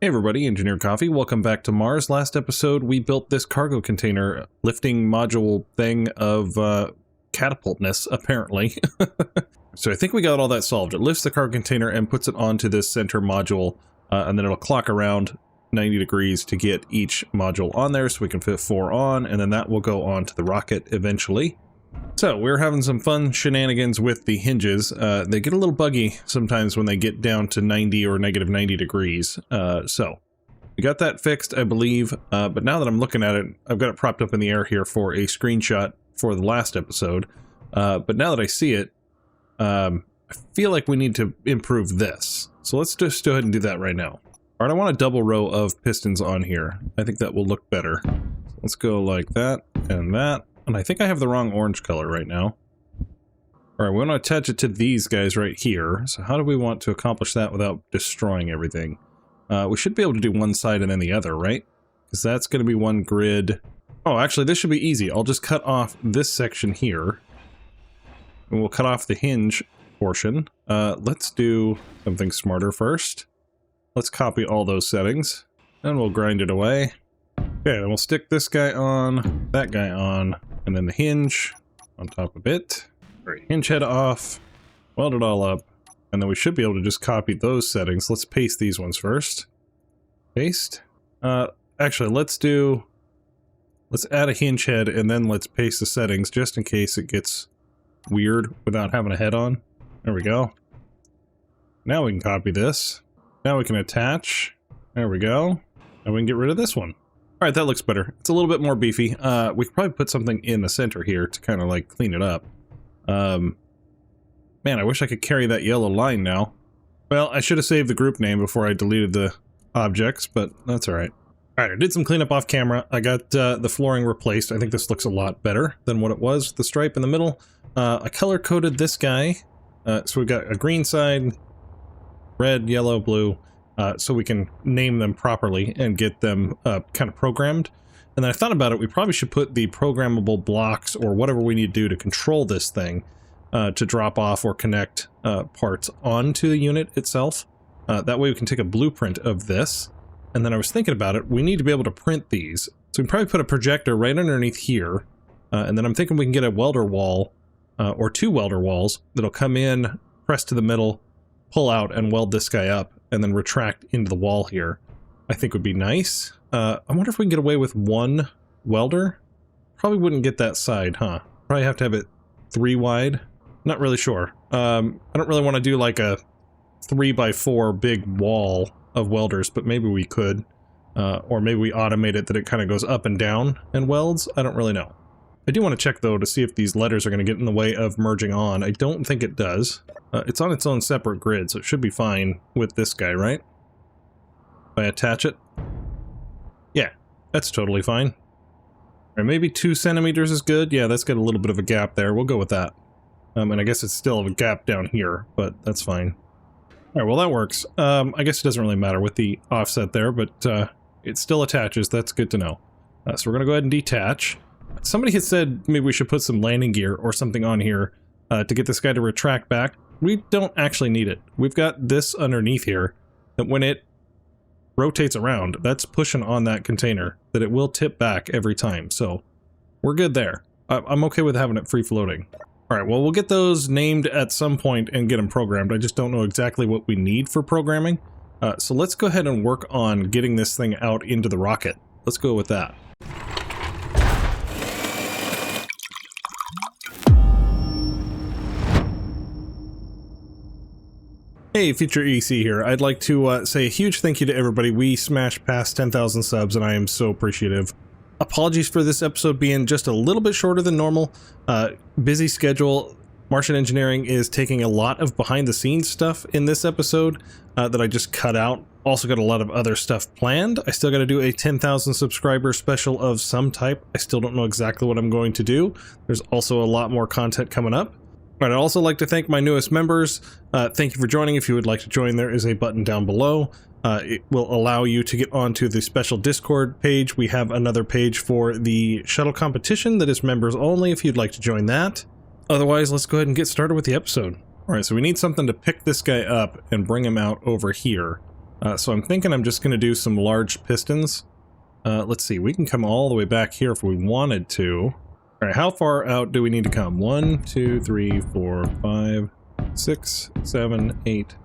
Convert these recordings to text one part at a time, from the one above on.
Hey everybody, Engineer Coffee, welcome back to Mars. Last episode we built this cargo container lifting module thing of catapultness, apparently. So I think we got all that solved. It lifts the cargo container and puts it onto this center module, and then it'll clock around 90 degrees to get each module on there so we can fit 4 on, and then that will go on to the rocket eventually. So we're having some fun shenanigans with the hinges. They get a little buggy sometimes when they get down to 90 or negative 90 degrees. So we got that fixed, I believe. But now that I'm looking at it, I've got it propped up in the air here for a screenshot for the last episode. But now that I see it, I feel like we need to improve this. So let's just go ahead and do that right now. All right, I want a double row of pistons on here. I think that will look better. Let's go like that and that. And I think I have the wrong orange color right now. All right, we want to attach it to these guys right here. So how do we want to accomplish that without destroying everything? We should be able to do one side and then the other, right? Because that's going to be one grid. Oh, actually, this should be easy. I'll just cut off this section here. And we'll cut off the hinge portion. Let's do something smarter first. Let's copy all those settings. And we'll grind it away. Okay, then we'll stick this guy on, that guy on, and then the hinge on top of it. All right, hinge head off, weld it all up, and then we should be able to just copy those settings. Let's paste these ones first. Paste. Actually, let's add a hinge head and then let's paste the settings just in case it gets weird without having a head on. There we go. Now we can copy this. Now we can attach. There we go. And we can get rid of this one. All right, that looks better. It's a little bit more beefy. We could probably put something in the center here to kind of like clean it up. Man, I wish I could carry that yellow line now. Well, I should have saved the group name before I deleted the objects, but that's all right. All right, I did some cleanup off camera. I got the flooring replaced. I think this looks a lot better than what it was. The stripe in the middle. I color-coded this guy. So we've got a green side, red, yellow, blue. So we can name them properly and get them kind of programmed. And then I thought about it, we probably should put the programmable blocks or whatever we need to do to control this thing to drop off or connect parts onto the unit itself. That way we can take a blueprint of this. And then I was thinking about it, we need to be able to print these. So we can probably put a projector right underneath here. And then I'm thinking we can get a welder wall or 2 welder walls that'll come in, press to the middle, pull out and weld this guy up, and then retract into the wall here. I think would be nice. I wonder if we can get away with 1 welder. Probably wouldn't get that side, huh? Probably have to have it 3 wide. Not really sure. I don't really want to do like a 3x4 big wall of welders, but maybe we could. Or maybe we automate it that it kind of goes up and down and welds. I don't really know. I do want to check though to see if these letters are going to get in the way of merging on. I don't think it does. It's on its own separate grid, so it should be fine with this guy, right? If I attach it? Yeah, that's totally fine. Or maybe 2 centimeters is good. Yeah, that's got a little bit of a gap there. We'll go with that. And I guess it's still a gap down here, but that's fine. All right, well that works. I guess it doesn't really matter with the offset there, but it still attaches. That's good to know. So we're going to go ahead and detach. Somebody had said maybe we should put some landing gear or something on here to get this guy to retract back. We don't actually need it. We've got this underneath here that when it rotates around, that's pushing on that container, that it will tip back every time. So we're good there. I'm okay with having it free floating. All right, well, we'll get those named at some point and get them programmed. I just don't know exactly what we need for programming. So let's go ahead and work on getting this thing out into the rocket. Let's go with that. Hey, Future EC here. I'd like to say a huge thank you to everybody. We smashed past 10,000 subs and I am so appreciative. Apologies for this episode being just a little bit shorter than normal. Busy schedule. Martian Engineering is taking a lot of behind the scenes stuff in this episode that I just cut out. Also got a lot of other stuff planned. I still got to do a 10,000 subscriber special of some type. I still don't know exactly what I'm going to do. There's also a lot more content coming up. I'd also like to thank my newest members. Thank you for joining. If you would like to join, there is a button down below. It will allow you to get onto the special Discord page. We have another page for the shuttle competition that is members only if you'd like to join that. Otherwise, let's go ahead and get started with the episode. All right, so we need something to pick this guy up and bring him out over here. So I'm thinking I'm just going to do some large pistons. Let's see, we can come all the way back here if we wanted to. All right, how far out do we need to come? 1, 2, 3, 4, 5, 6, 7, 8,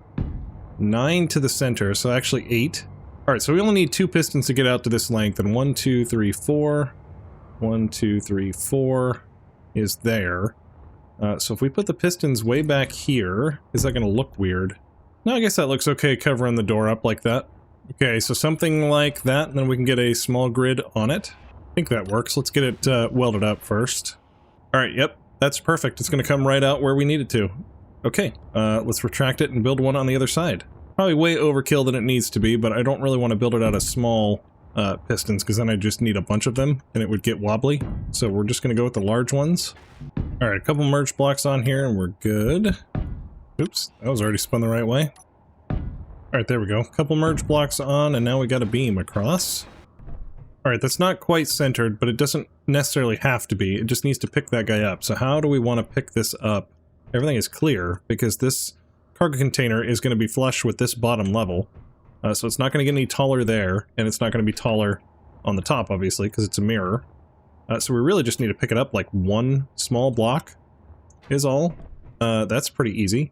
9 to the center, so actually 8. All right, so we only need 2 pistons to get out to this length, and 1, 2, 3, 4. 1, 2, 3, 4 is there. So if we put the pistons way back here, is that going to look weird? No, I guess that looks okay covering the door up like that. Okay, so something like that, and then we can get a small grid on it. I think that works. Let's get it welded up first. All right, yep, that's perfect. It's going to come right out where we need it to. Okay, let's retract it and build one on the other side. Probably way overkill than it needs to be, but I don't really want to build it out of small pistons, because then I just need a bunch of them, and it would get wobbly. So we're just going to go with the large ones. All right, a couple merge blocks on here, and we're good. Oops, that was already spun the right way. All right, there we go. Couple merge blocks on, and now we got a beam across. All right, that's not quite centered, but it doesn't necessarily have to be. It just needs to pick that guy up. So how do we want to pick this up? Everything is clear, because this cargo container is going to be flush with this bottom level. So it's not going to get any taller there, and it's not going to be taller on the top, obviously, because it's a mirror. So we really just need to pick it up like one small block is all. That's pretty easy.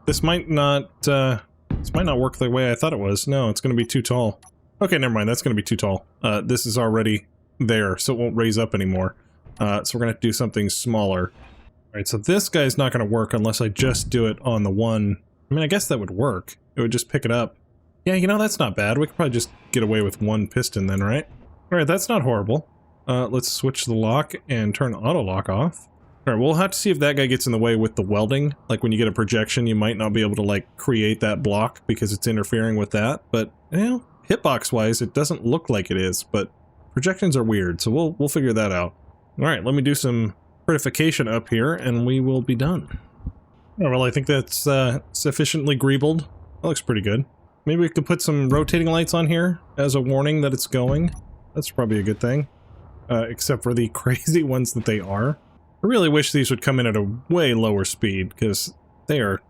This might not work the way I thought it was. No, it's going to be too tall. Okay, never mind, that's going to be too tall. This is already there, so it won't raise up anymore. So we're going to have to do something smaller. Alright, so this guy's not going to work unless I just do it on the one. I mean, I guess that would work. It would just pick it up. Yeah, you know, that's not bad. We could probably just get away with one piston then, right? Alright, that's not horrible. Let's switch the lock and turn auto lock off. Alright, we'll have to see if that guy gets in the way with the welding. Like when you get a projection, you might not be able to like create that block because it's interfering with that. But, you know, hitbox wise, it doesn't look like it is, but projections are weird, so we'll figure that out. Alright, let me do some certification up here, and we will be done. Oh, well, I think that's sufficiently greebled. That looks pretty good. Maybe we could put some rotating lights on here as a warning that it's going. That's probably a good thing. Except for the crazy ones that they are. I really wish these would come in at a way lower speed, because they're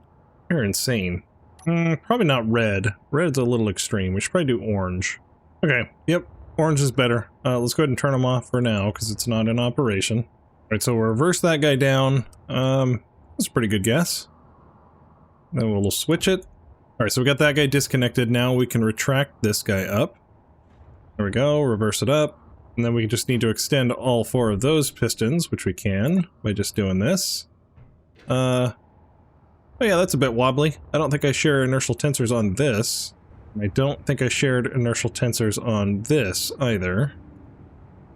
insane. Probably not red. Red's a little extreme. We should probably do orange. Okay, yep, orange is better. Let's go ahead and turn them off for now, because it's not in operation. Alright, so we'll reverse that guy down. That's a pretty good guess. Then we'll switch it. Alright, so we got that guy disconnected. Now we can retract this guy up. There we go, reverse it up. And then we just need to extend all 4 of those pistons, which we can by just doing this. Oh yeah, that's a bit wobbly. I don't think I share inertial tensors on this. I don't think I shared inertial tensors on this either.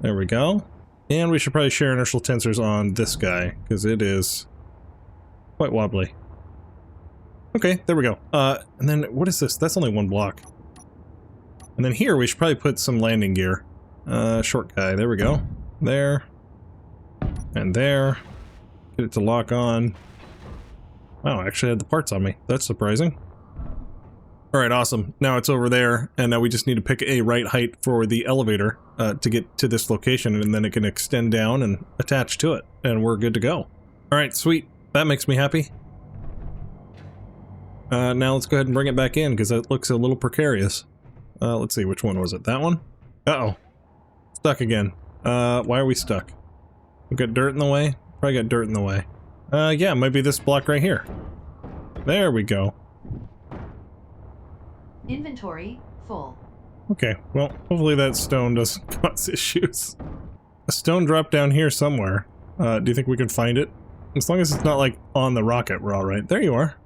There we go. And we should probably share inertial tensors on this guy, because it is quite wobbly. Okay, there we go. And then what is this? That's only one block. And then here we should probably put some landing gear. Short guy, there we go. There. And there. Get it to lock on. Wow, I actually had the parts on me. That's surprising. Alright, awesome. Now it's over there, and now we just need to pick a right height for the elevator to get to this location, and then it can extend down and attach to it, and we're good to go. Alright, sweet. That makes me happy. Now let's go ahead and bring it back in, because that looks a little precarious. Let's see, which one was it? That one? Uh-oh. Stuck again. Why are we stuck? We got dirt in the way? Probably got dirt in the way. Yeah, it might be this block right here. There we go. Inventory full. Okay, well, hopefully that stone doesn't cause issues. A stone dropped down here somewhere. Do you think we can find it? As long as it's not, like, on the rocket, we're alright. There you are.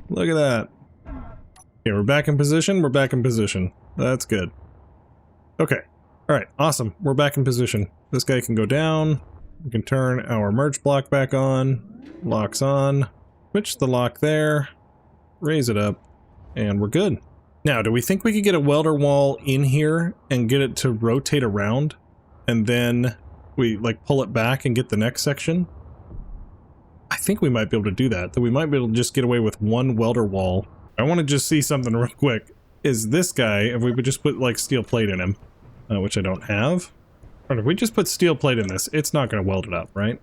Look at that. Okay, we're back in position. We're back in position. That's good. Okay. Alright, awesome. We're back in position. This guy can go down. We can turn our merge block back on. Locks on. Switch the lock there. Raise it up. And we're good. Now, do we think we could get a welder wall in here and get it to rotate around? And then we, like, pull it back and get the next section? I think we might be able to do that. That we might be able to just get away with one welder wall. I want to just see something real quick. Is this guy, if we would just put, like, steel plate in him, which I don't have. But if we just put steel plate in this, it's not going to weld it up, right?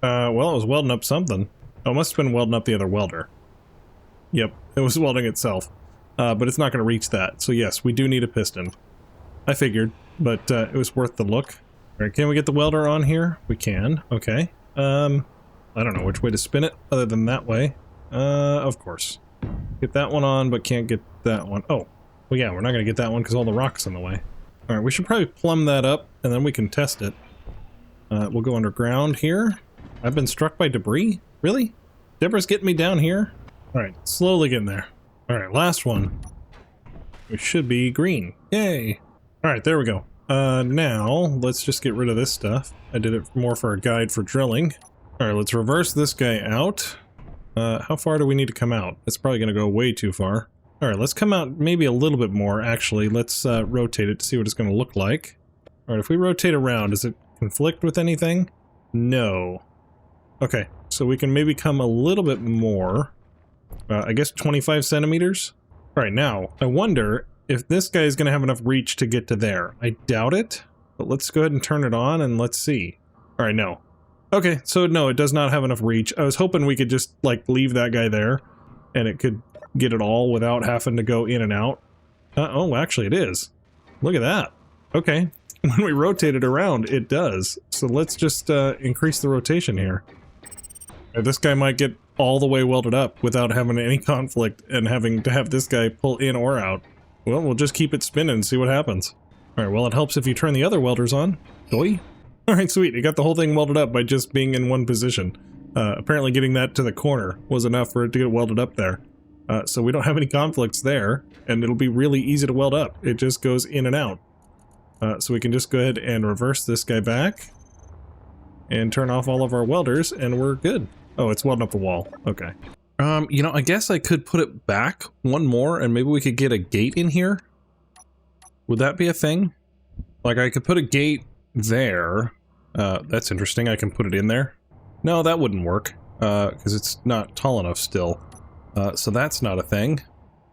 Well, it was welding up something. Oh, it must have been welding up the other welder. Yep, it was welding itself. But it's not going to reach that. So yes, we do need a piston. I figured, but it was worth the look. All right, can we get the welder on here? We can. Okay. I don't know which way to spin it other than that way. Of course. Get that one on, but can't get that one. Oh, well, yeah, we're not going to get that one because all the rock's in the way. All right, we should probably plumb that up, and then we can test it. We'll go underground here. I've been struck by debris? Really? Debra's getting me down here? All right, slowly getting there. All right, last one. We should be green. Yay! All right, there we go. Now, let's just get rid of this stuff. I did it more for a guide for drilling. All right, let's reverse this guy out. How far do we need to come out? It's probably going to go way too far. All right, let's come out maybe a little bit more, actually. Let's rotate it to see what it's going to look like. All right, if we rotate around, does it conflict with anything? No. Okay, so we can maybe come a little bit more. I guess 25 centimeters? All right, now, I wonder if this guy is going to have enough reach to get to there. I doubt it, but let's go ahead and turn it on and let's see. All right, no. Okay, so no, it does not have enough reach. I was hoping we could just, like, leave that guy there and it could get it all without having to go in and out. Oh, actually it is. Look at that. Okay. When we rotate it around, it does. So let's just increase the rotation here. This guy might get all the way welded up without having any conflict and having to have this guy pull in or out. Well, we'll just keep it spinning and see what happens. Alright, well, it helps if you turn the other welders on. Doy. Alright, sweet. You got the whole thing welded up by just being in one position. Apparently getting that to the corner was enough for it to get welded up there. So we don't have any conflicts there, and it'll be really easy to weld up. It just goes in and out. So we can just go ahead and reverse this guy back and turn off all of our welders, and we're good. Oh, it's welding up the wall. Okay. You know, I guess I could put it back one more, and maybe we could get a gate in here. Would that be a thing? Like, I could put a gate there. That's interesting. I can put it in there. No, that wouldn't work, because it's not tall enough still. So that's not a thing.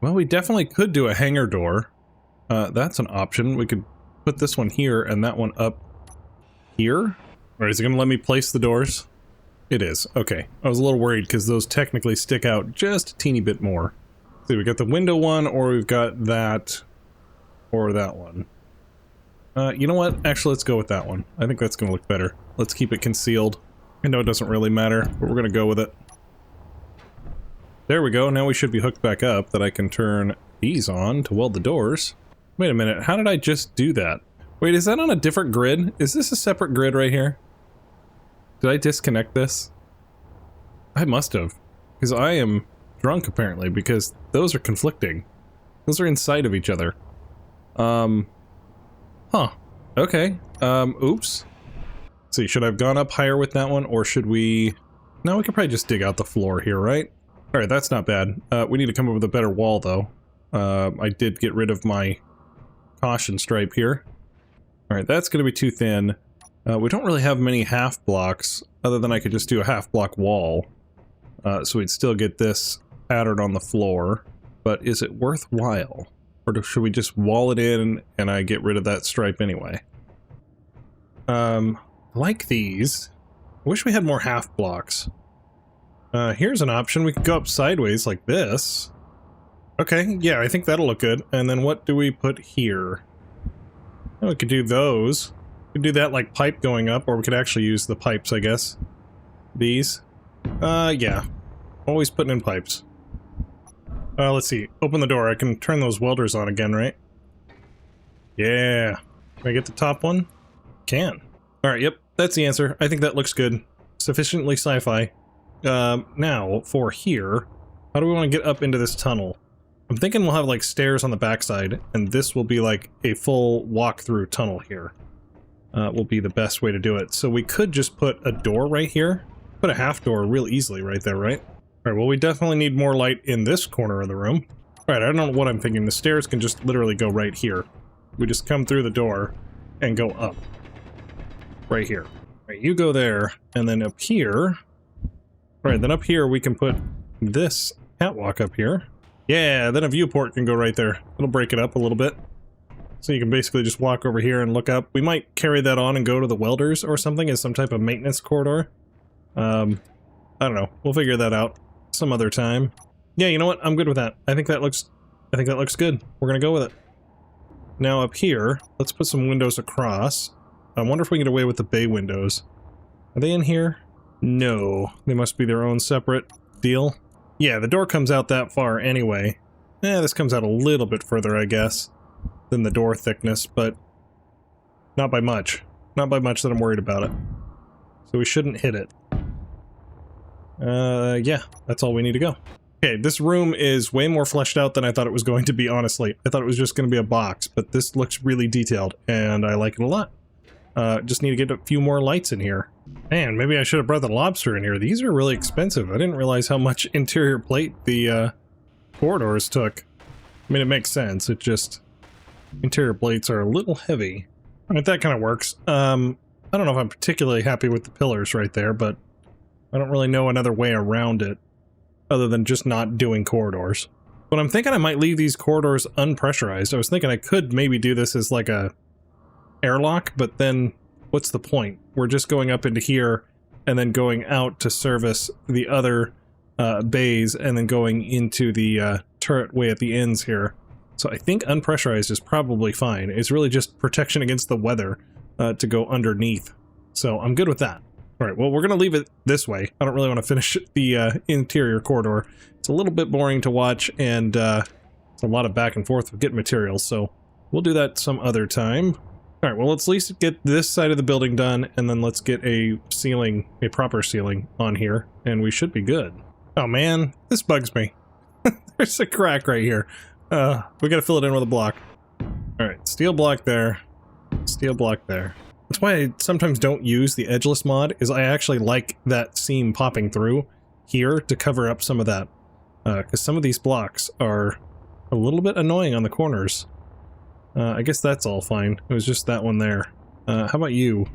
Well, we definitely could do a hangar door. That's an option. We could put this one here and that one up here. All right, is it going to let me place the doors? It is. Okay. I was a little worried because those technically stick out just a teeny bit more. See, we got the window one, or we've got that, or that one. You know what? Actually, let's go with that one. I think that's going to look better. Let's keep it concealed. I know it doesn't really matter, but we're going to go with it. There we go. Now we should be hooked back up that I can turn these on to weld the doors. Wait a minute. How did I just do that? Wait, is that on a different grid? Is this a separate grid right here? Did I disconnect this? I must have. Because I am drunk apparently, because those are conflicting. Those are inside of each other. Huh. Okay. Oops. Let's see, should I have gone up higher with that one, or should we... No, we could probably just dig out the floor here, right? Alright, that's not bad. We need to come up with a better wall, though. I did get rid of my caution stripe here. Alright, that's going to be too thin. We don't really have many half blocks, other than I could just do a half block wall. So we'd still get this pattern on the floor. But is it worthwhile? Or should we just wall it in and I get rid of that stripe anyway? Like these. I wish we had more half blocks. Here's an option. We could go up sideways like this. Okay, yeah, I think that'll look good. And then what do we put here? Oh, we could do those. We could do that like pipe going up, or we could actually use the pipes, I guess. These. Yeah. Always putting in pipes. Let's see. Open the door. I can turn those welders on again, right? Yeah. Can I get the top one? Can. Alright, yep. That's the answer. I think that looks good. Sufficiently sci-fi. Now, for here, how do we want to get up into this tunnel? I'm thinking we'll have, like, stairs on the backside, and this will be, like, a full walk-through tunnel here. Will be the best way to do it. So we could just put a door right here. Put a half door real easily right there, right? Alright, well, we definitely need more light in this corner of the room. Alright, I don't know what I'm thinking. The stairs can just literally go right here. We just come through the door and go up. Right here. Alright, you go there, and then up here... Alright, then up here we can put this catwalk up here. Yeah, then a viewport can go right there. It'll break it up a little bit. So you can basically just walk over here and look up. We might carry that on and go to the welders or something as some type of maintenance corridor. I don't know. We'll figure that out some other time. Yeah, you know what? I'm good with that. I think that looks good. We're gonna go with it. Now up here, let's put some windows across. I wonder if we can get away with the bay windows. Are they in here? No. They must be their own separate deal. Yeah, the door comes out that far anyway. This comes out a little bit further, I guess, than the door thickness, but not by much. Not by much that I'm worried about it. So we shouldn't hit it. Yeah, that's all we need to go. Okay, this room is way more fleshed out than I thought it was going to be, honestly. I thought it was just going to be a box, but this looks really detailed, and I like it a lot. Just need to get a few more lights in here. Man, maybe I should have brought the lobster in here. These are really expensive. I didn't realize how much interior plate the corridors took. I mean, it makes sense. It just... interior plates are a little heavy. I mean, that kind of works. I don't know if I'm particularly happy with the pillars right there, but I don't really know another way around it other than just not doing corridors. But I'm thinking I might leave these corridors unpressurized. I was thinking I could maybe do this as like a airlock, but then what's the point? We're just going up into here and then going out to service the other bays and then going into the turret way at the ends here. So I think unpressurized is probably fine. It's really just protection against the weather to go underneath. So I'm good with that. All right, well, we're going to leave it this way. I don't really want to finish the interior corridor. It's a little bit boring to watch, and it's a lot of back and forth with getting materials, so we'll do that some other time. All right, well, let's at least get this side of the building done, and then let's get a ceiling, a proper ceiling on here, and we should be good. Oh, man, this bugs me. There's a crack right here. We got to fill it in with a block. All right, steel block there, steel block there. That's why I sometimes don't use the edgeless mod, is I actually like that seam popping through here to cover up some of that. Because some of these blocks are a little bit annoying on the corners. I guess that's all fine. It was just that one there. How about you?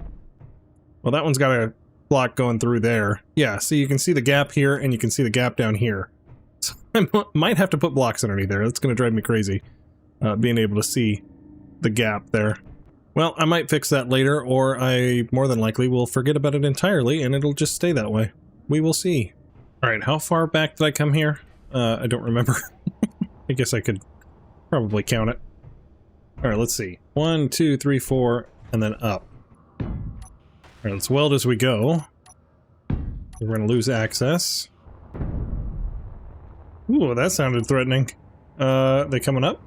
Well, that one's got a block going through there. Yeah, so you can see the gap here, and you can see the gap down here. So I might have to put blocks underneath there. That's going to drive me crazy, being able to see the gap there. Well, I might fix that later, or I more than likely will forget about it entirely, and it'll just stay that way. We will see. Alright, how far back did I come here? I don't remember. I guess I could probably count it. Alright, let's see. 1, 2, 3, 4, and then up. Alright, let's weld as we go. We're gonna lose access. Ooh, that sounded threatening. They coming up?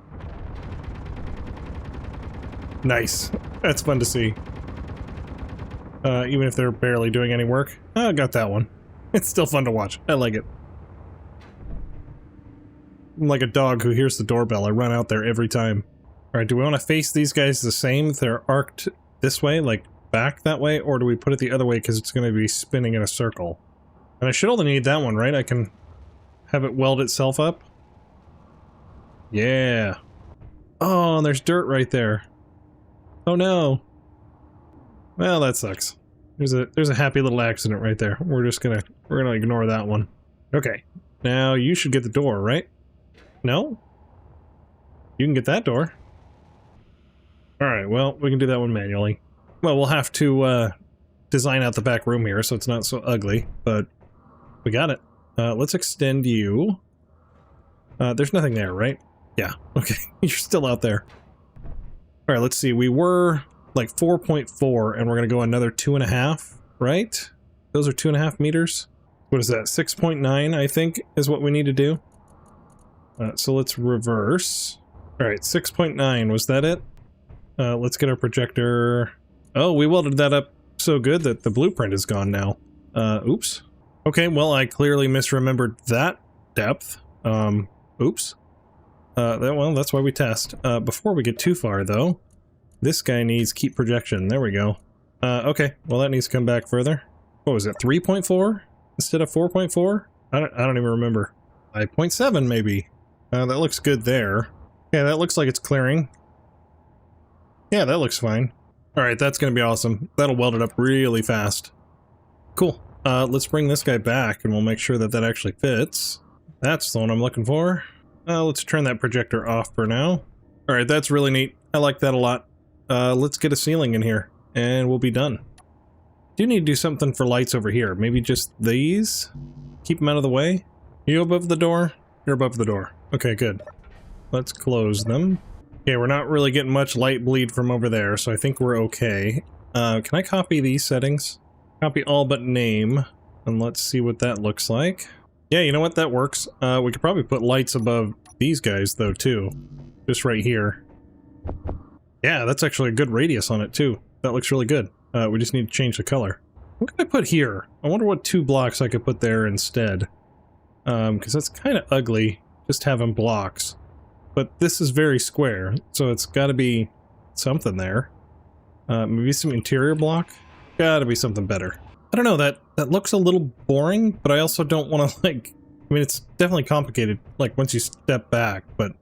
Nice. That's fun to see. Even if they're barely doing any work. I got that one. It's still fun to watch. I like it. I'm like a dog who hears the doorbell. I run out there every time. Alright, do we want to face these guys the same? They're arced this way, like back that way? Or do we put it the other way because it's going to be spinning in a circle? And I should only need that one, right? I can have it weld itself up? Yeah. Oh, and there's dirt right there. Oh no. Well, that sucks. There's a happy little accident right there. We're gonna ignore that one. Okay. Now you should get the door, right? No? You can get that door. Alright, well, we can do that one manually. Well, we'll have to design out the back room here so it's not so ugly, but we got it. Let's extend you. There's nothing there, right? Yeah, okay. You're still out there. Alright, let's see. We were like 4.4 and we're gonna go another 2.5, right? Those are 2.5 meters. What is that? 6.9, I think, is what we need to do. So let's reverse. Alright, 6.9, was that it? Let's get our projector. Oh, we welded that up so good that the blueprint is gone now. Oops. Okay, well, I clearly misremembered that depth. Oops. Well, that's why we test. Before we get too far, though, this guy needs keep projection. There we go. Okay, well, that needs to come back further. What was it, 3.4 instead of 4.4? I don't even remember. 5.7 maybe. That looks good there. Yeah, that looks like it's clearing. Yeah, that looks fine. Alright, that's gonna be awesome. That'll weld it up really fast. Cool. Let's bring this guy back and we'll make sure that that actually fits. That's the one I'm looking for. Let's turn that projector off for now. Alright, that's really neat. I like that a lot. Let's get a ceiling in here and we'll be done. Do need to do something for lights over here. Maybe just these? Keep them out of the way? You above the door? You're above the door. Okay, good. Let's close them. Okay, we're not really getting much light bleed from over there, so I think we're okay. Can I copy these settings? Copy all but name, and let's see what that looks like. Yeah, you know what? That works. We could probably put lights above these guys, though, too. Just right here. Yeah, that's actually a good radius on it, too. That looks really good. We just need to change the color. What can I put here? I wonder what 2 blocks I could put there instead. Because that's kind of ugly, just having blocks. But this is very square, so it's got to be something there. Maybe some interior block? Gotta be something better. I don't know, that looks a little boring, but I also don't want to, like... I mean, it's definitely complicated, like, once you step back, but...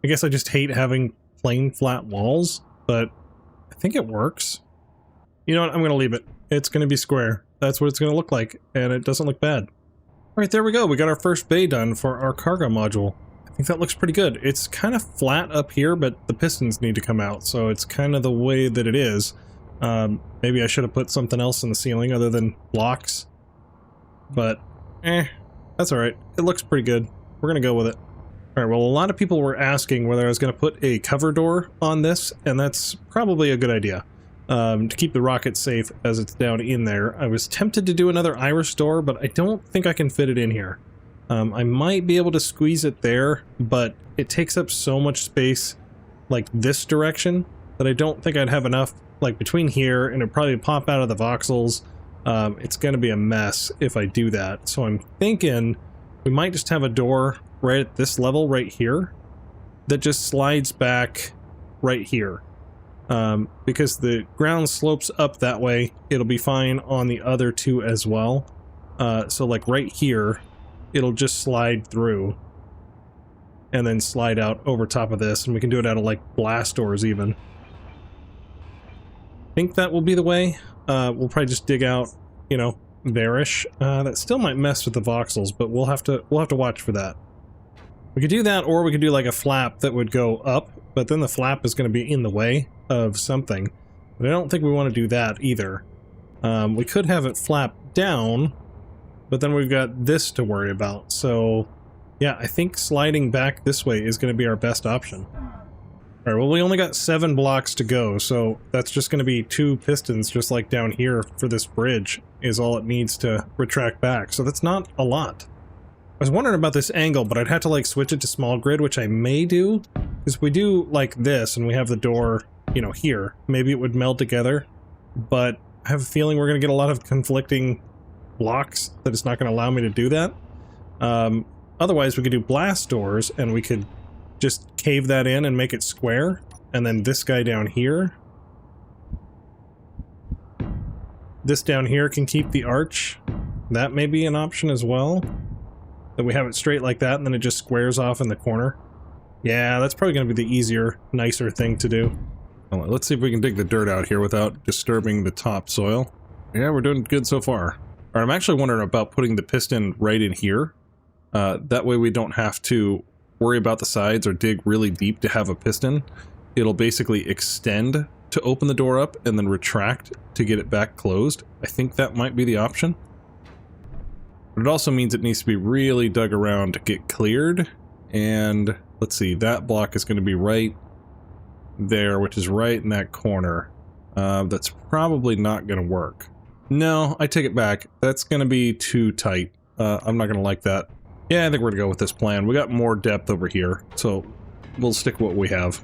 I guess I just hate having plain, flat walls, but I think it works. You know what? I'm gonna leave it. It's gonna be square. That's what it's gonna look like, and it doesn't look bad. Alright, there we go. We got our first bay done for our cargo module. I think that looks pretty good. It's kind of flat up here, but the pistons need to come out, so it's kind of the way that it is. Maybe I should have put something else in the ceiling other than blocks. But, that's alright. It looks pretty good. We're gonna go with it. Alright, well, a lot of people were asking whether I was gonna put a cover door on this, and that's probably a good idea. To keep the rocket safe as it's down in there. I was tempted to do another iris door, but I don't think I can fit it in here. I might be able to squeeze it there, but it takes up so much space, like this direction, that I don't think I'd have enough, like between here, and it'd probably pop out of the voxels. It's gonna be a mess if I do that. So I'm thinking we might just have a door right at this level right here that just slides back right here. Because the ground slopes up that way, it'll be fine on the other 2 as well. So like right here, it'll just slide through and then slide out over top of this, and we can do it out of like blast doors even. I think that will be the way. We'll probably just dig out, you know, there-ish. That still might mess with the voxels, but we'll have to watch for that. We could do that, or we could do like a flap that would go up, but then the flap is going to be in the way of something. But I don't think we want to do that either. We could have it flap down, but then we've got this to worry about. So yeah, I think sliding back this way is going to be our best option. Alright, well, we only got 7 blocks to go, so that's just going to be 2 pistons, just like down here for this bridge, is all it needs to retract back. So that's not a lot. I was wondering about this angle, but I'd have to like switch it to small grid, which I may do, because we do like this, and we have the door, you know, here. Maybe it would meld together, but I have a feeling we're going to get a lot of conflicting blocks that it's not going to allow me to do that. Otherwise, we could do blast doors, and we could just cave that in and make it square, and then this guy down here. This down here can keep the arch. That may be an option as well. That we have it straight like that, and then it just squares off in the corner. Yeah, that's probably going to be the easier, nicer thing to do. Well, let's see if we can dig the dirt out here without disturbing the topsoil. Yeah, we're doing good so far. Alright, I'm actually wondering about putting the piston right in here. That way we don't have to worry about the sides or dig really deep to have a piston. It'll basically extend to open the door up and then retract to get it back closed. I think that might be the option. But it also means it needs to be really dug around to get cleared. And let's see, that block is going to be right there, which is right in that corner. That's probably not going to work. No, I take it back. That's going to be too tight. I'm not going to like that. Yeah, I think we're going to go with this plan. We got more depth over here, so we'll stick with what we have.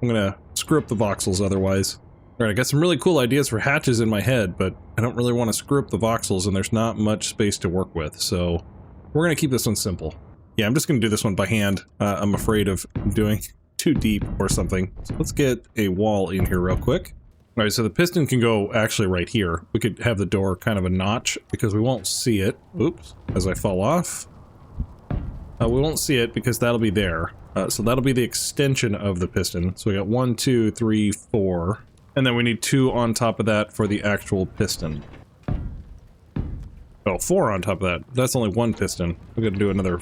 I'm going to screw up the voxels otherwise. Alright, I got some really cool ideas for hatches in my head, but I don't really want to screw up the voxels, and there's not much space to work with, so we're going to keep this one simple. Yeah, I'm just going to do this one by hand. I'm afraid of doing too deep or something. So let's get a wall in here real quick. Alright, so the piston can go actually right here. We could have the door kind of a notch, because we won't see it. Oops, as I fall off. We won't see it because that'll be there. So that'll be the extension of the piston. So we got 1, 2, 3, 4. And then we need 2 on top of that for the actual piston. Oh, 4 on top of that. That's only 1 piston. We're gonna do another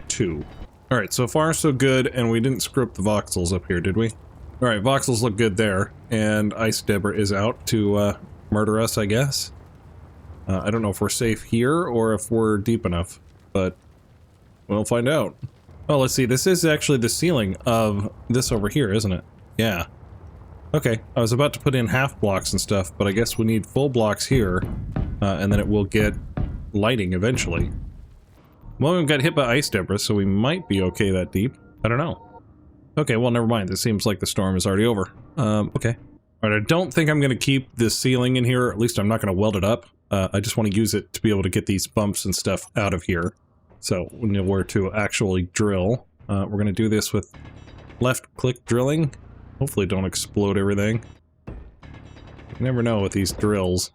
2. Alright, so far so good, and we didn't screw up the voxels up here, did we? Alright, voxels look good there, and Out Debra is out to murder us, I guess. I don't know if we're safe here or if we're deep enough, but We'll find out. Oh, let's see. This is actually the ceiling of this over here, isn't it? Yeah. Okay. I was about to put in half blocks and stuff, but I guess we need full blocks here, and then it will get lighting eventually. Well, we got hit by Ice Debra, so we might be okay that deep. I don't know. Okay, well, never mind. It seems like the storm is already over. Okay. All right, I don't think I'm going to keep this ceiling in here. At least I'm not going to weld it up. I just want to use it to be able to get these bumps and stuff out of here. So we know where to actually drill. We're going to do this with left-click drilling. Hopefully don't explode everything. You never know with these drills.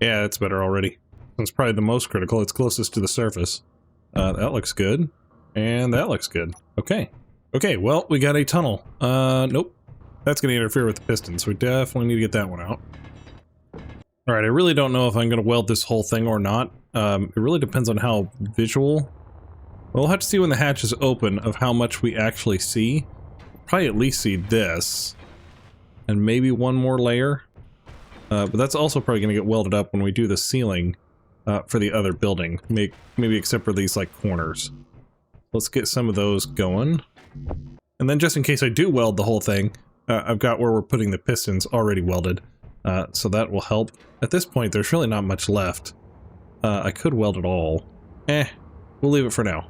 Yeah, it's better already. It's probably the most critical. It's closest to the surface. That looks good. And that looks good. Okay. Okay, well, we got a tunnel. Nope. That's going to interfere with the pistons. We definitely need to get that one out. Alright, I really don't know if I'm going to weld this whole thing or not. It really depends on how visual. We'll have to see when the hatch is open of how much we actually see. Probably at least see this. And maybe one more layer. But that's also probably going to get welded up when we do the ceiling for the other building. Maybe except for these, like, corners. Let's get some of those going. And then just in case I do weld the whole thing, I've got where we're putting the pistons already welded. So that will help. At this point, there's really not much left. I could weld it all. We'll leave it for now.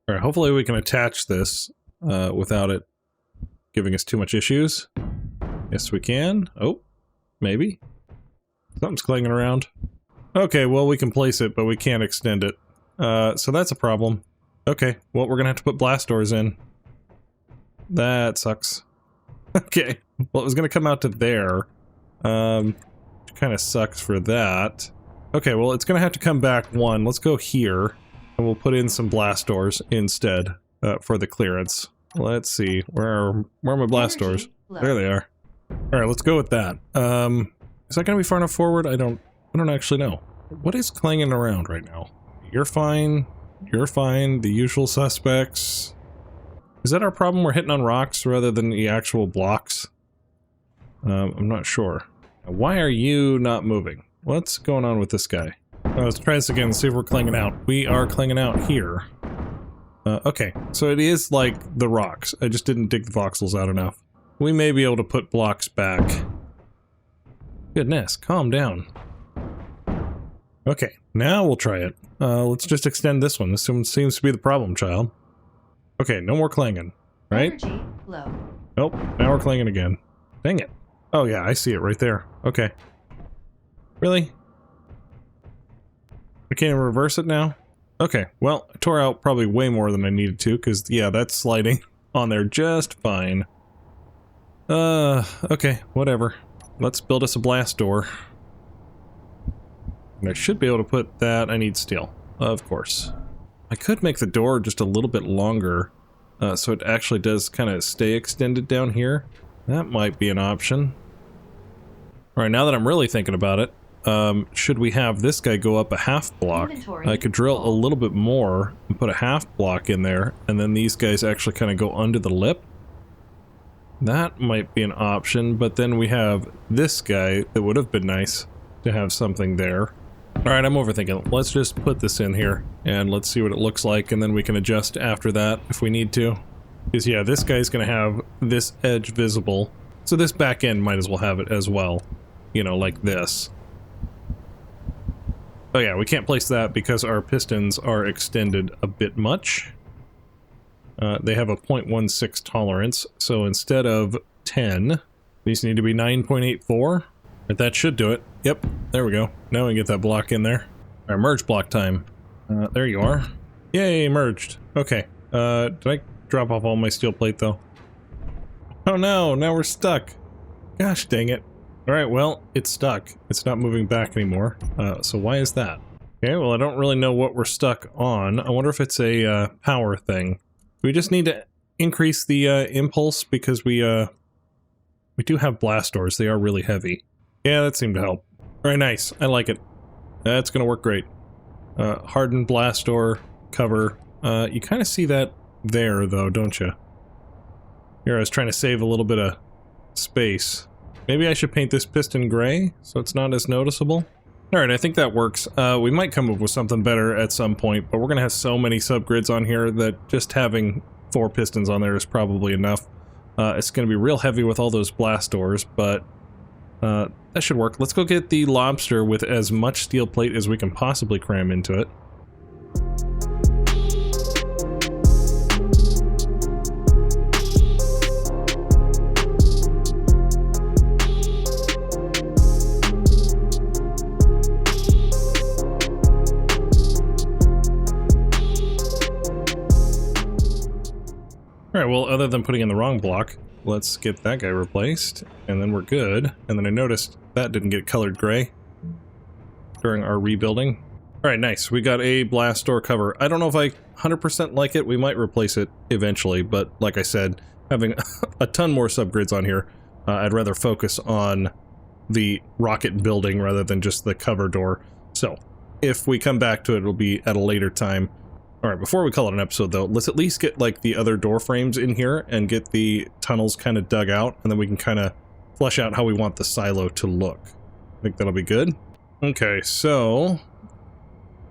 Alright, hopefully we can attach this without it giving us too much issues. Yes, we can. Oh, maybe. Something's clanging around. Okay, well, we can place it, but we can't extend it. So that's a problem. Okay, well, we're gonna have to put blast doors in. That sucks. Okay, well, it was gonna come out to there. Kind of sucks for that. Okay, well, it's gonna have to come back one. Let's go here, and we'll put in some blast doors instead for the clearance. Let's see, where are my blast doors? There they are. All right, let's go with that. Is that gonna be far enough forward? I don't actually know. What is clanging around right now? You're fine. You're fine. The usual suspects. Is that our problem? We're hitting on rocks rather than the actual blocks? I'm not sure. Why are you not moving? What's going on with this guy? Let's try this again and see if we're clanging out. We are clanging out here. Okay, so it is like the rocks. I just didn't dig the voxels out enough. We may be able to put blocks back. Goodness, calm down. Okay, now we'll try it. Let's just extend this one. This one seems to be the problem child. Okay, no more clanging, right? Energy low. Nope, now we're clanging again. Dang it. Oh yeah, I see it right there. Okay. Really? I can't even reverse it now? Okay, well, I tore out probably way more than I needed to, because, yeah, that's sliding on there just fine. Okay, whatever. Let's build us a blast door. And I should be able to put that. I need steel, of course. I could make the door just a little bit longer, so it actually does kind of stay extended down here. That might be an option. Alright, now that I'm really thinking about it, should we have this guy go up a half block? I could drill a little bit more and put a half block in there, and then these guys actually kind of go under the lip. That might be an option, but then we have this guy that would have been nice to have something there. Alright, I'm overthinking. Let's just put this in here, and let's see what it looks like, and then we can adjust after that if we need to. Because, yeah, this guy's gonna have this edge visible, so this back end might as well have it as well. You know, like this. Oh yeah, we can't place that because our pistons are extended a bit much. They have a 0.16 tolerance, so instead of 10, these need to be 9.84. But that should do it. Yep, there we go. Now we can get that block in there. Our merge block time. There you are. Yay, merged. Okay. Did I drop off all my steel plate though? Oh no, now we're stuck. Gosh dang it. Alright, well, it's stuck. It's not moving back anymore. So why is that? Okay, well, I don't really know what we're stuck on. I wonder if it's a power thing. We just need to increase the impulse because we do have blast doors. They are really heavy. Yeah, that seemed to help. Very nice. I like it. That's gonna work great. Hardened blast door cover. You kind of see that there, though, don't you? Here, I was trying to save a little bit of space. Maybe I should paint this piston gray so it's not as noticeable. All right, I think that works. We might come up with something better at some point, but we're going to have so many subgrids on here that just having 4 pistons on there is probably enough. It's going to be real heavy with all those blast doors, but that should work. Let's go get the lobster with as much steel plate as we can possibly cram into it. Alright, well, other than putting in the wrong block, let's get that guy replaced, and then we're good. And then I noticed that didn't get colored gray during our rebuilding. Alright, nice. We got a blast door cover. I don't know if I 100% like it. We might replace it eventually, but like I said, having a ton more subgrids on here, I'd rather focus on the rocket building rather than just the cover door. So, if we come back to it, it'll be at a later time. Alright, before we call it an episode though, let's at least get like the other door frames in here and get the tunnels kind of dug out, and then we can kind of flesh out how we want the silo to look. I think that'll be good. Okay, so...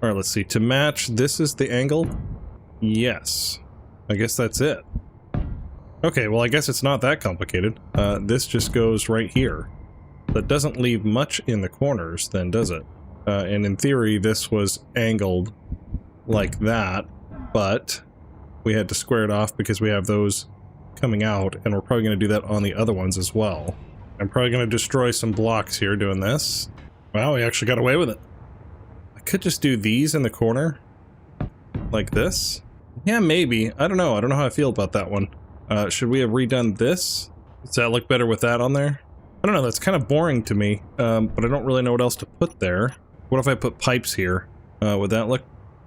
Alright, let's see. To match, this is the angle? Yes. I guess that's it. Okay, well I guess it's not that complicated. This just goes right here. That doesn't leave much in the corners then, does it? And in theory, this was angled like that, but we had to square it off because we have those coming out, and we're probably going to do that on the other ones as well. I'm probably going to destroy some blocks here doing this. Wow, we actually got away with it. I could just do these in the corner like this. Yeah, maybe. I don't know. I don't know how I feel about that one. Should we have redone this? Does that look better with that on there? I don't know. That's kind of boring to me, but I don't really know what else to put there. What if I put pipes here? Would that look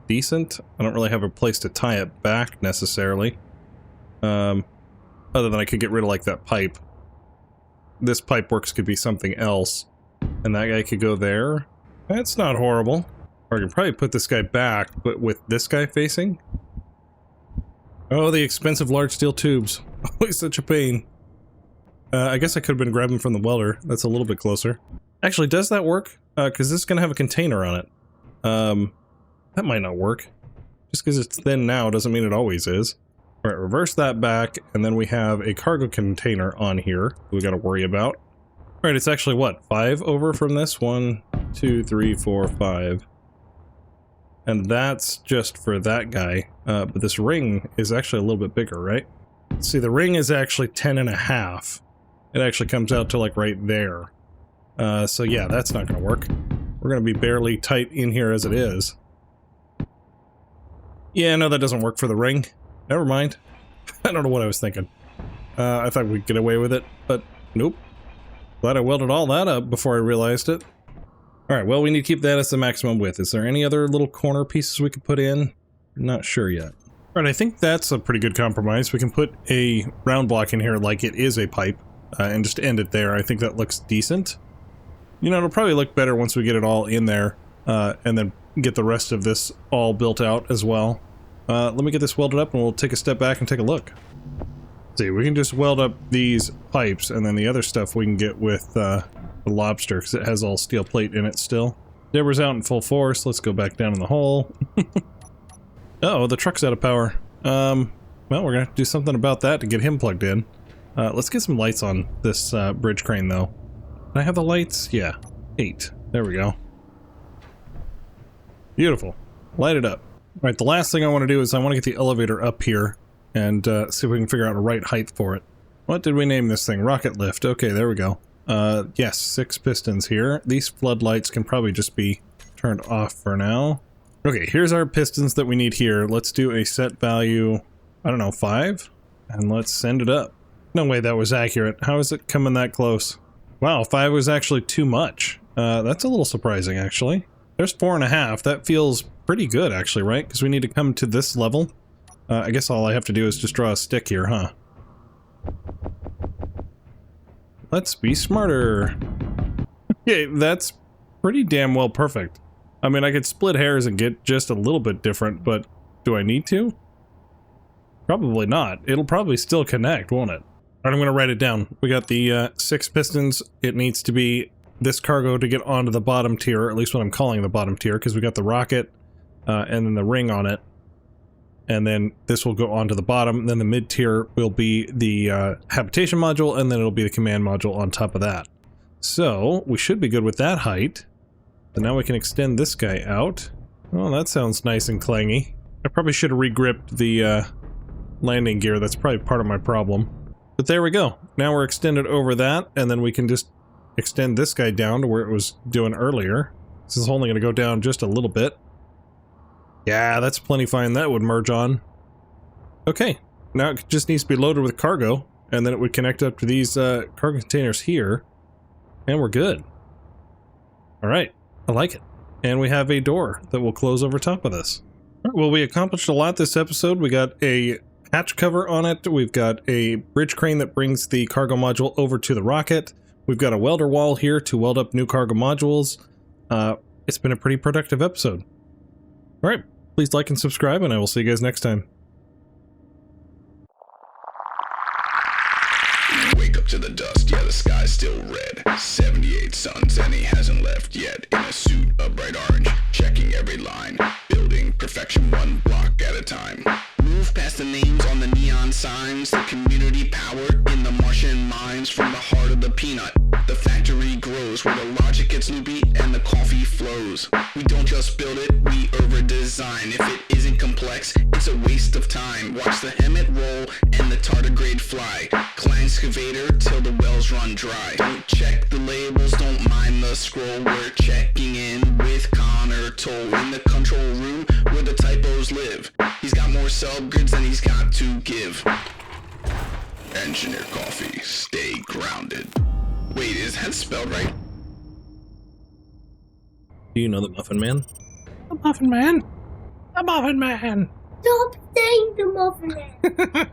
decent? I don't really have a place to tie it back necessarily. Other than I could get rid of like that pipe. This pipe works could be something else. And that guy could go there. That's not horrible. Or I could probably put this guy back, but with this guy facing. Oh, the expensive large steel tubes. Always such a pain. I guess I could have been grabbing from the welder. That's a little bit closer. Actually, does that work? Because this is going to have a container on it. That might not work. Just because it's thin now doesn't mean it always is. Alright, reverse that back, and then we have a cargo container on here we gotta worry about. Alright, it's actually what, 5 over from this? 1, 2, 3, 4, 5. And that's just for that guy. But this ring is actually a little bit bigger, right? See, the ring is actually 10.5. It actually comes out to like right there. So yeah, that's not gonna work. We're gonna be barely tight in here as it is. Yeah, no, that doesn't work for the ring. Never mind. I don't know what I was thinking. I thought we'd get away with it, but nope. Glad I welded all that up before I realized it. Alright, well, we need to keep that as the maximum width. Is there any other little corner pieces we could put in? Not sure yet. Alright, I think that's a pretty good compromise. We can put a round block in here like it is a pipe, and just end it there. I think that looks decent. You know, it'll probably look better once we get it all in there, and then get the rest of this all built out as well. Let me get this welded up and we'll take a step back and take a look. See, we can just weld up these pipes, and then the other stuff we can get with the lobster because it has all steel plate in it still. Debra's out in full force. Let's go back down in the hole. Uh-oh, the truck's out of power. Well, we're gonna have to do something about that to get him plugged in. Let's get some lights on this bridge crane though. Can I have the lights? Yeah, 8. There we go. Beautiful. Light it up. Alright, the last thing I want to do is I want to get the elevator up here and see if we can figure out a right height for it. What did we name this thing? Rocket lift. Okay, there we go. Yes, 6 pistons here. These floodlights can probably just be turned off for now. Okay, here's our pistons that we need here. Let's do a set value, I don't know, 5? And let's send it up. No way that was accurate. How is it coming that close? Wow, 5 was actually too much. That's a little surprising, actually. There's 4.5. That feels pretty good, actually, right? Because we need to come to this level. I guess all I have to do is just draw a stick here, huh? Let's be smarter. Okay, that's pretty damn well perfect. I mean, I could split hairs and get just a little bit different, but do I need to? Probably not. It'll probably still connect, won't it? Alright, I'm gonna write it down. We got the 6 pistons. It needs to be this cargo to get onto the bottom tier, or at least what I'm calling the bottom tier, because we got the rocket and then the ring on it. And then this will go onto the bottom. Then the mid tier will be the habitation module, and then it'll be the command module on top of that. So we should be good with that height. So now we can extend this guy out. Oh, that sounds nice and clangy. I probably should have regripped the landing gear. That's probably part of my problem. But there we go. Now we're extended over that, and then we can just extend this guy down to where it was doing earlier. This is only going to go down just a little bit. Yeah, that's plenty fine. That would merge on. Okay, now it just needs to be loaded with cargo, and then it would connect up to these cargo containers here, and we're good. All right, I like it. And we have a door that will close over top of this. All right, well, we accomplished a lot this episode. We got a hatch cover on it. We've got a bridge crane that brings the cargo module over to the rocket. We've got a welder wall here to weld up new cargo modules. It's been a pretty productive episode. All right, please like and subscribe, and I will see you guys next time. Wake up to the dust, yeah, the sky's still red. 78 suns, and he hasn't left yet. In a suit of bright orange, checking every line. Building perfection one block at a time. Move past the names on the neon signs. The community power in the Martian minds. From the heart of the peanut, the factory grows, where the logic gets loopy and the coffee flows. We don't just build it, we over design. If it isn't complex, it's a waste of time. Watch the Hemet roll and the tardigrade fly. Climb excavator till the wells run dry. Don't check the labels, don't mind the scroll. We're checking in with Connor Toll in the control room where the typos live. He's got more subgrids than he's got to give. Engineer coffee, stay grounded. Wait, is that spelled right? Do you know the Muffin Man? The Muffin Man? The Muffin Man! Stop saying the Muffin Man.